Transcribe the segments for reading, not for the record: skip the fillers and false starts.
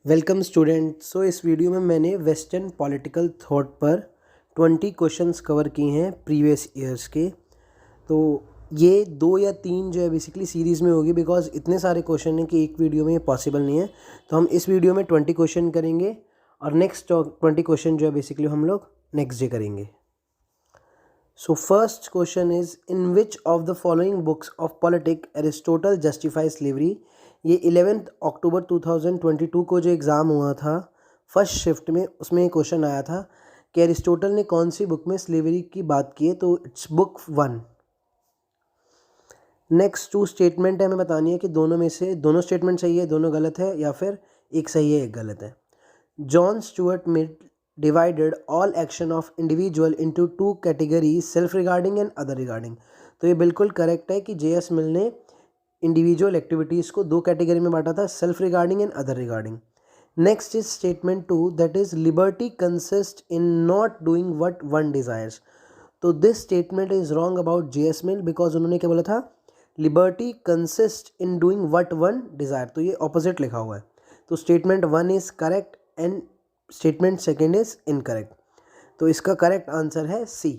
Welcome student. सो इस video में मैंने वेस्टर्न पॉलिटिकल थॉट पर 20 क्वेश्चंस कवर किए हैं प्रीवियस ईयर्स के। तो ये 2 या 3 जो है बेसिकली सीरीज़ में होगी, बिकॉज इतने सारे क्वेश्चन हैं कि एक वीडियो में ये पॉसिबल नहीं है। तो हम इस वीडियो में 20 क्वेश्चन करेंगे और नेक्स्ट 20 क्वेश्चन जो है बेसिकली हम लोग नेक्स्ट डे करेंगे। So first question is, in which of the following books of politic Aristotle justify slavery. ये 11 अक्टूबर 2022 को जो एग्ज़ाम हुआ था फर्स्ट शिफ्ट में, उसमें ये क्वेश्चन आया था कि एरिस्टोटल ने कौन सी बुक में स्लेवरी की बात की है। तो इट्स बुक 1। नेक्स्ट 2 स्टेटमेंट है, हमें बतानी है कि दोनों में से दोनों स्टेटमेंट सही है, दोनों गलत है, या फिर एक सही है एक गलत है। John Stuart mid divided all action of individual into 2 categories, self regarding and other regarding। तो ये बिल्कुल करेक्ट है कि जे.एस. मिल ने इंडिविजुअल एक्टिविटीज़ को 2 कैटेगरी में बांटा था, self regarding and other regarding. Next is statement 2, that is liberty consist in not doing what one desires. तो this statement is wrong about J S. Mill, because उन्होंने क्या बोला था, liberty consist in doing what one desire. तो ये opposite लिखा हुआ है। तो statement 1 is correct and statement 2 is incorrect. तो इसका करेक्ट आंसर है C.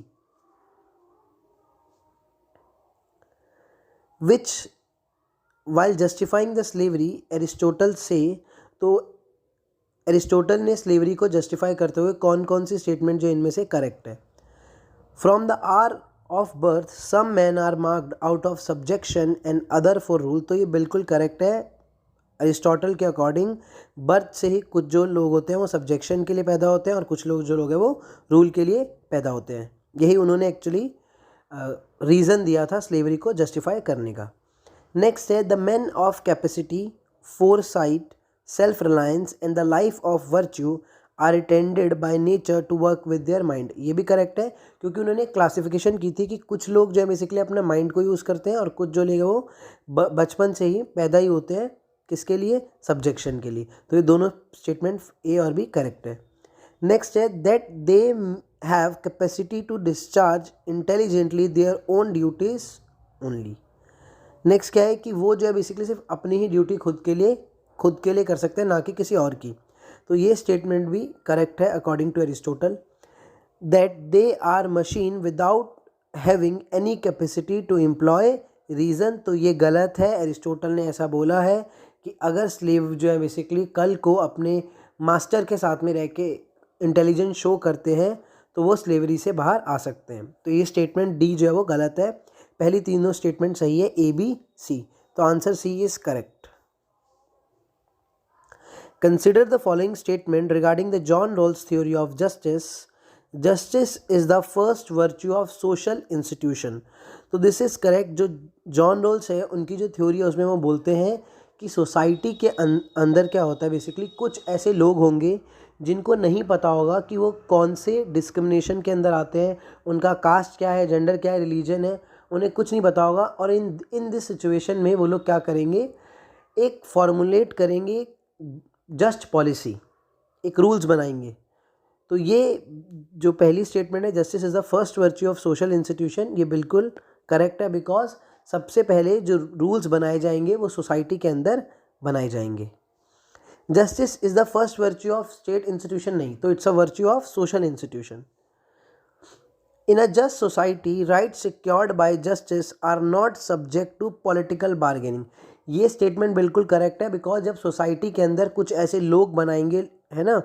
Which while justifying the slavery Aristotle से, तो एरिस्टोटल ने स्लेवरी को जस्टिफाई करते हुए कौन कौन सी स्टेटमेंट जो इनमें से करेक्ट है। From the hour of birth some men are marked out of subjection and other for rule. तो ये बिल्कुल करेक्ट है। अरिस्टोटल के अकॉर्डिंग बर्थ से ही कुछ जो लोग होते हैं वो सब्जेक्शन के लिए पैदा होते हैं और कुछ लोग जो लोग हैं वो रूल के लिए पैदा होते हैं। यही उन्होंने एक्चुअली रीज़न दिया था स्लेवरी को जस्टिफाई करने का। नेक्स्ट है, the man of capacity, foresight, self reliance and the life of virtue are attended by nature to work with their mind. ये भी करेक्ट है, क्योंकि उन्होंने क्लासिफिकेशन की थी कि कुछ लोग जो है बेसिकली अपने माइंड को यूज़ करते हैं और कुछ जो लोग वो बचपन से ही पैदा ही होते हैं किसके लिए, सब्जेक्शन के लिए। तो ये दोनों स्टेटमेंट ए और बी करेक्ट है। नेक्स्ट है, that they have capacity to discharge intelligently their own duties only. Next क्या है कि वो जो है बेसिकली सिर्फ अपनी ही ड्यूटी खुद के लिए कर सकते हैं, ना कि किसी और की। तो ये स्टेटमेंट भी करेक्ट है according to Aristotle. That they are machine without having any capacity to employ reason. तो ये गलत है। एरिस्टोटल ने ऐसा बोला है कि अगर स्लेव जो है बेसिकली कल को अपने मास्टर के साथ में रह के इंटेलिजेंस शो करते हैं तो वो स्लेवरी से बाहर आ सकते हैं। तो ये स्टेटमेंट डी जो है वो गलत है। पहली तीनों स्टेटमेंट सही है, ए बी सी। तो answer C is correct. Consider the following statement regarding the John Rawls theory of justice. Justice is the first virtue of social institution. तो दिस इज करेक्ट। जो जॉन रॉल्स है उनकी जो theory है उसमें वो बोलते हैं कि सोसाइटी के अंदर क्या होता है, बेसिकली कुछ ऐसे लोग होंगे जिनको नहीं पता होगा कि वो कौन से डिस्क्रिमिनेशन के अंदर आते हैं, उनका कास्ट क्या है, जेंडर क्या है, रिलीजन है, उन्हें कुछ नहीं पता होगा। और इन दिस सिचुएशन में वो लोग क्या करेंगे, एक फॉर्मुलेट करेंगे जस्ट पॉलिसी, एक रूल्स बनाएंगे। तो ये जो पहली स्टेटमेंट है, justice is the first virtue of social institution, ये बिल्कुल करेक्ट है, बिकॉज सबसे पहले जो रूल्स बनाए जाएंगे वो सोसाइटी के अंदर बनाए जाएंगे। Justice is the first virtue of state institution नहीं, तो it's a virtue of social institution. In a just society right secured by justice are not subject to political bargaining. ये स्टेटमेंट बिल्कुल करेक्ट है, because जब society के अंदर कुछ ऐसे लोग बनाएंगे है ना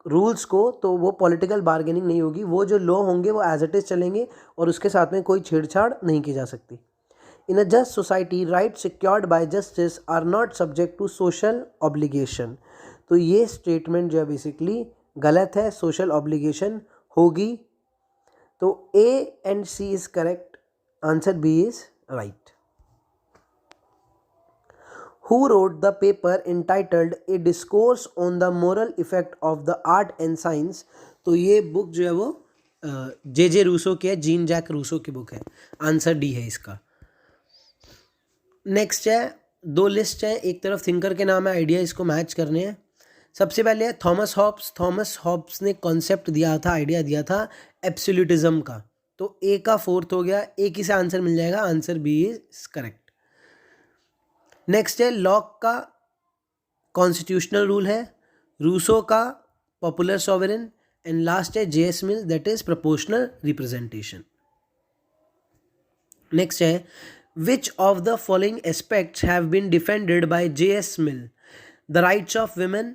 रूल्स को, तो वो पॉलिटिकल बार्गेनिंग नहीं होगी। वो जो लॉ होंगे वो एज इट इज़ चलेंगे और उसके साथ में कोई छेड़छाड़ नहीं की जा सकती। In a just society right secured by justice are not subject to social obligation. तो ये स्टेटमेंट जो है बेसिकली गलत है, सोशल ऑब्लिगेशन होगी। तो A and C is correct, answer B is right. Who wrote the paper entitled A Discourse on the Moral Effect of the Art and Science? तो ये बुक जो है वो जे रूसो की है, जीन जैक रूसो की बुक है। Answer D है इसका। नेक्स्ट है, 2 लिस्ट है, एक तरफ थिंकर के नाम है, आइडिया इसको मैच करने हैं। सबसे पहले है थॉमस हॉब्स। थॉमस हॉब्स ने कॉन्सेप्ट दिया था, आइडिया दिया था एब्सोल्यूटिज्म का। तो ए का 4th हो गया, एक ही से आंसर मिल जाएगा, answer B is correct. Next है, लॉक का कॉन्स्टिट्यूशनल रूल है, रूसो का पॉपुलर सॉवरेन, एंड लास्ट है J S Mill, that is proportional representation. Next है which of the following aspects have been defended by J S Mill? The rights of women,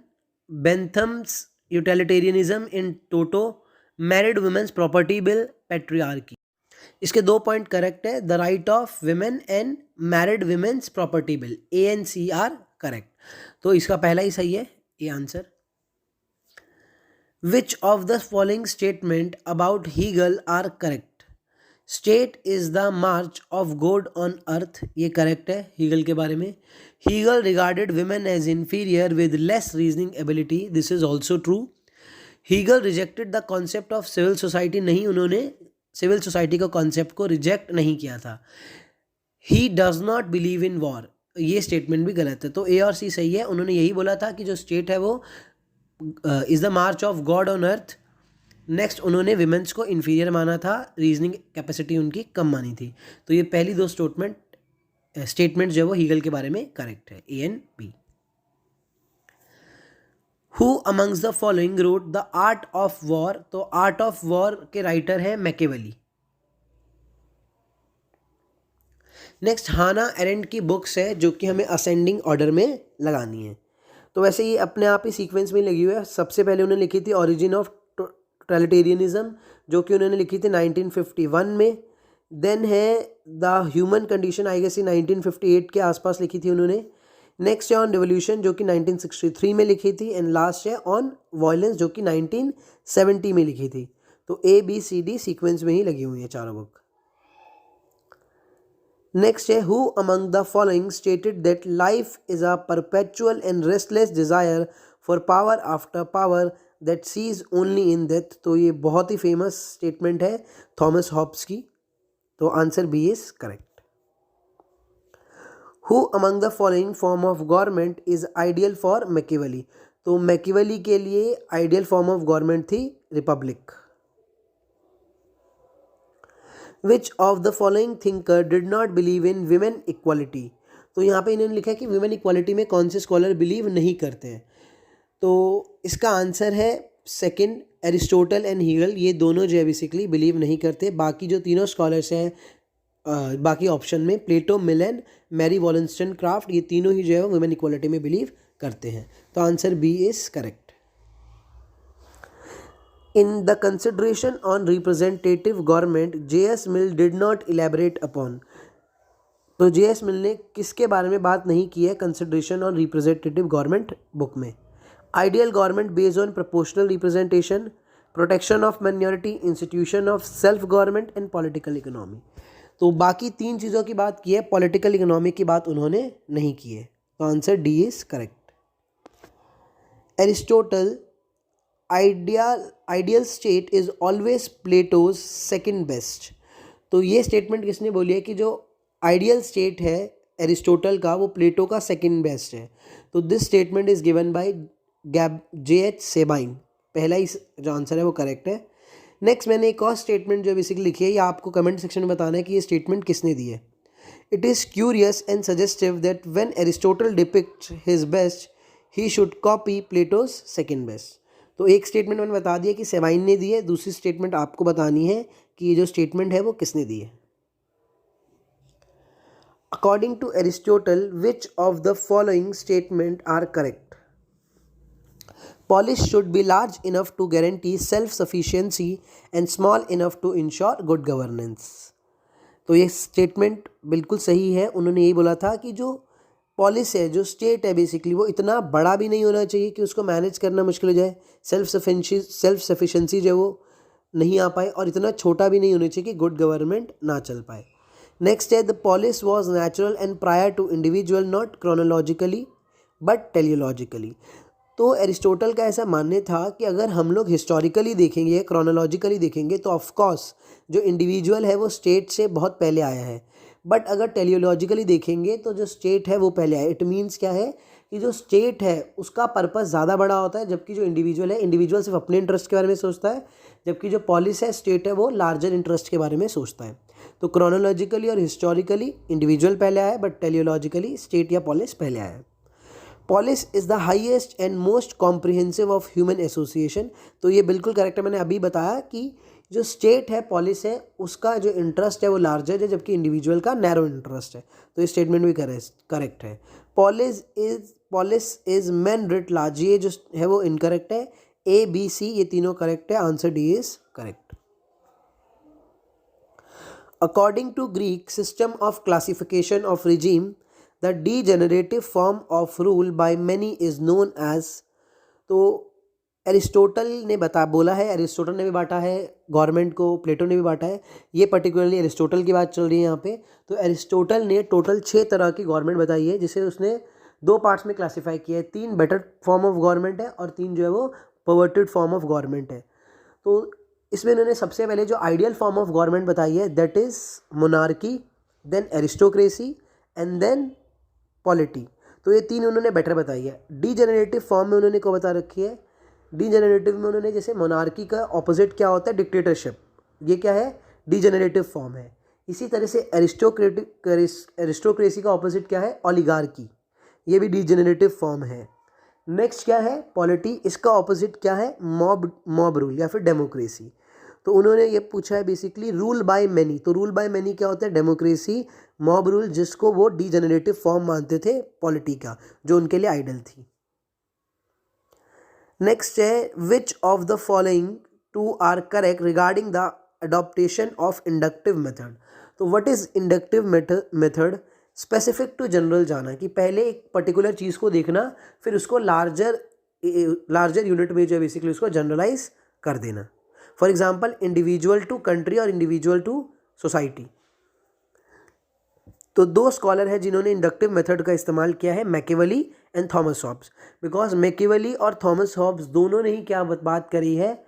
Bentham's utilitarianism in toto, married women's property bill, patriarchy. इसके 2 point correct है, the right of women and married women's property bill, ANCR correct. तो इसका पहला ही सही है ये answer. Which of the following statement about Hegel are correct? State is the march of God on earth, ये correct है हीगल के बारे में। Hegel regarded women as inferior with less reasoning ability, this is also true. Hegel rejected the concept of civil society, नहीं, उन्होंने civil society का concept को reject नहीं किया था। He does not believe in war, ये स्टेटमेंट भी गलत है। तो ए और सी सही है, उन्होंने यही बोला था कि जो स्टेट है वो is the march of God on earth. Next उन्होंने विमेंस को इन्फीरियर माना था, रीजनिंग कैपेसिटी उनकी कम मानी थी। तो ये पहली 2 स्टेटमेंट जो है वो हीगल के बारे में करेक्ट है, A and B। Who amongst the following wrote the art of war? तो आर्ट ऑफ वॉर के राइटर हैं मैकेवेली। नेक्स्ट हाना एरेंट की बुक्स है जो कि हमें असेंडिंग ऑर्डर में लगानी है। तो वैसे ये अपने आप ही सीक्वेंस में लगी हुई है। सबसे पहले उन्होंने लिखी थी ओरिजिन ऑफ टोटलिटेरियनिज्म, जो कि उन्होंने लिखी थी 1951 में। देन है the human condition, I guess 1958 के आसपास लिखी थी उन्होंने। नेक्स्ट है ऑन रिवोल्यूशन, जो कि 1963 में लिखी थी। एंड लास्ट है ऑन वायलेंस, जो कि 1970 में लिखी थी। तो ABCD सीक्वेंस में ही लगी हुई है चारों बुक। नेक्स्ट है who among the following stated that life is a perpetual and restless desire for power after power that ceases only in death. तो ये बहुत ही फेमस स्टेटमेंट है थॉमस हॉब्स की। तो answer B is correct. Who among the following form of government is ideal for Machiavelli? तो Machiavelli के लिए आइडियल फॉर्म ऑफ गवर्नमेंट थी republic. Which of the following thinker did not believe in women equality? तो यहाँ पे इन्होंने लिखा है कि विमेन इक्वालिटी में कौन से स्कॉलर बिलीव नहीं करते हैं। तो इसका आंसर है सेकंड, एरिस्टोटल एंड हीगल, ये दोनों जो है बेसिकली बिलीव नहीं करते। बाकी जो तीनों स्कॉलर्स हैं बाकी ऑप्शन में, प्लेटो, मिलन, मैरी वॉलस्टनक्राफ्ट, ये तीनों ही जो है वुमेन इक्वालिटी में बिलीव करते हैं। तो answer B is correct. In the consideration on representative government, J.S. Mill did not elaborate upon. तो J.S. Mill ने किसके बारे में बात नहीं की है consideration on representative government book में? Ideal government based on proportional representation, protection of minority, institution of self government and political economy. तो बाकी 3 चीज़ों की बात की है, पॉलिटिकल इकोनॉमी की बात उन्होंने नहीं की है। तो answer D is correct. Aristotle ideal state is always Plato's second best. तो ये स्टेटमेंट किसने बोली है कि जो आइडियल स्टेट है एरिस्टोटल का वो प्लेटो का सेकंड बेस्ट है? तो this statement is given by J.H. Sabine. पहला ही जो आंसर है वो करेक्ट है। नेक्स्ट मैंने एक और स्टेटमेंट जो बेसिकली लिखी है, ये आपको कमेंट सेक्शन में बताना है कि ये स्टेटमेंट किसने दी है। It is curious and suggestive that when Aristotle depicts his best he should copy Plato's second best. तो एक स्टेटमेंट मैंने बता दिया कि सेवाइन ने दी है, दूसरी स्टेटमेंट आपको बतानी है कि ये जो स्टेटमेंट है वो किसने दी है। According to Aristotle which of the following statement are correct? Police should be large enough to guarantee self-sufficiency and small enough to ensure good governance. तो ये स्टेटमेंट बिल्कुल सही है। उन्होंने यही बोला था कि जो पॉलिस है, जो स्टेट है बेसिकली, वो इतना बड़ा भी नहीं होना चाहिए कि उसको मैनेज करना मुश्किल हो जाए, सेल्फ सफिशेंसी जो वो नहीं आ पाए, और इतना छोटा भी नहीं होना चाहिए कि गुड गवर्नमेंट ना चल पाए। नेक्स्ट है the polis was natural and prior to individual, not chronologically but teleologically. तो एरिस्टोटल का ऐसा मानना था कि अगर हम लोग हिस्टोरिकली देखेंगे, क्रोनोलॉजिकली देखेंगे, तो ऑफकोर्स जो इंडिविजुअल है वो स्टेट से बहुत पहले आया है। बट अगर टेलियोलॉजिकली देखेंगे तो जो स्टेट है वो पहले आया। इट मीन्स क्या है कि जो स्टेट है उसका पर्पस ज़्यादा बड़ा होता है, जबकि जो इंडिविजुअल है, इंडिविजुअल सिर्फ अपने इंटरेस्ट के बारे में सोचता है, जबकि जो पॉलिस है, स्टेट है, वो लार्जर इंटरेस्ट के बारे में सोचता है। तो क्रोनोलॉजिकली और हिस्टोरिकली इंडिविजुअल पहले आया, बट टेलियोलॉजिकली स्टेट या पॉलिस पहले आया। Polis is the highest and most comprehensive of human association. तो ये बिल्कुल करेक्ट है, मैंने अभी बताया कि जो स्टेट है पॉलिस है उसका जो इंटरेस्ट है वो लार्जर है, जबकि इंडिविजुअल का नैरो इंटरेस्ट है। तो ये स्टेटमेंट भी करेक्ट है। Polis is man writ large, ये जो है वो इनकरेक्ट है। ए बी सी ये तीनों करेक्ट है, answer D is correct. According to Greek system of classification of regime the degenerative form of rule by many is known as. तो एरिस्टोटल ने बोला है, एरिस्टोटल ने भी बांटा है गवर्नमेंट को, प्लेटो ने भी बांटा है। ये पर्टिकुलरली एरिस्टोटल की बात चल रही है यहाँ पे। तो एरिस्टोटल ने टोटल 6 तरह की गवर्नमेंट बताई है, जिसे उसने 2 पार्ट्स में क्लासीफाई किया है। 3 बेटर फॉर्म ऑफ गवर्नमेंट है और 3 जो है वो परवर्टेड फॉर्म ऑफ गवर्नमेंट है। तो इसमें इन्होंने सबसे पहले जो आइडियल फॉर्म ऑफ गवर्नमेंट बताई है that is monarchy, then aristocracy and then polity. तो ये 3 उन्होंने बेटर बताई है। डीजेनरेटिव फॉर्म में उन्होंने को बता रखी है, डीजेनरेटिव में उन्होंने जैसे मोनार्की का ऑपोजिट क्या होता है, डिक्टेटरशिप, ये क्या है, डीजेनरेटिव फॉर्म है। इसी तरह से एरिस्टोक्रेसी का ऑपोजिट क्या है, ओलिगार्की, ये भी डीजेनरेटिव फॉर्म है। नेक्स्ट क्या है, पॉलिटी, इसका ऑपोजिट क्या है, मॉब रूल या फिर डेमोक्रेसी। तो उन्होंने ये पूछा है बेसिकली रूल बाय मैनी। तो रूल बाय मैनी क्या होता है, डेमोक्रेसी, मॉब रूल, जिसको वो डीजेनरेटिव फॉर्म मानते थे पॉलिटी का, जो उनके लिए आइडल थी। नेक्स्ट है which of the following 2 are correct regarding the adoption of inductive method. तो what is inductive method, specific to general जाना, कि पहले एक पर्टिकुलर चीज़ को देखना फिर उसको लार्जर यूनिट में जो है बेसिकली उसको जनरलाइज कर देना। For example individual to country और इंडिविजुअल टू सोसाइटी। तो 2 स्कॉलर हैं जिन्होंने इंडक्टिव मेथड का इस्तेमाल किया है, Machiavelli and Thomas Hobbs. Because Machiavelli और थॉमस हॉब्स दोनों ने ही क्या बात करी है,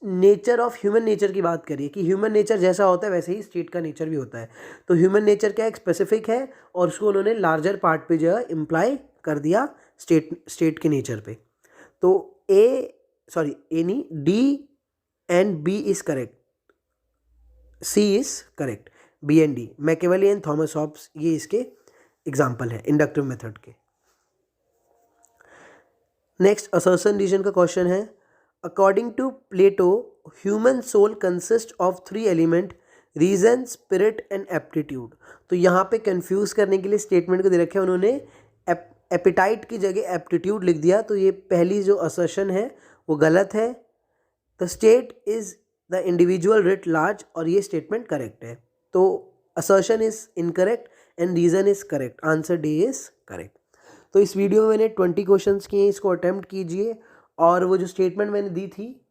नेचर ऑफ ह्यूमन नेचर की बात करी है कि ह्यूमन नेचर जैसा होता है वैसे ही स्टेट का नेचर भी होता है। तो ह्यूमन नेचर क्या एक स्पेसिफिक है और उसको उन्होंने लार्जर पार्ट पे जो है इम्प्लाई कर दिया स्टेट के नेचर पे। तो D and B is correct, C is correct, B and D, Machiavelli and Thomas Hobbes, ये इसके एग्जाम्पल है इंडक्टिव मेथड के। नेक्स्ट असर्शन रीजन का क्वेश्चन है, according to Plato human soul consist of 3 element, reason, spirit and aptitude. तो यहाँ पे confuse करने के लिए स्टेटमेंट को दे रखे हैं उन्होंने, एपिटाइट की जगह एप्टीट्यूड लिख दिया। तो ये पहली जो असर्शन है वो गलत है। The state is the individual writ large, और ये स्टेटमेंट करेक्ट है। तो assertion is incorrect and reason is correct, answer D is correct. तो इस वीडियो में मैंने 20 क्वेश्चंस किए, इसको अटेम्प्ट कीजिए और वो जो स्टेटमेंट मैंने दी थी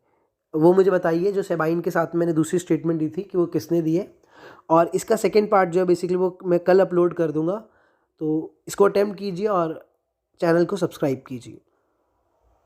वो मुझे बताइए, जो सेबाइन के साथ मैंने दूसरी स्टेटमेंट दी थी कि वो किसने दी है। और इसका सेकेंड पार्ट जो है बेसिकली वो मैं कल अपलोड कर दूंगा। तो इसको अटेम्प्ट कीजिए और चैनल को सब्सक्राइब कीजिए।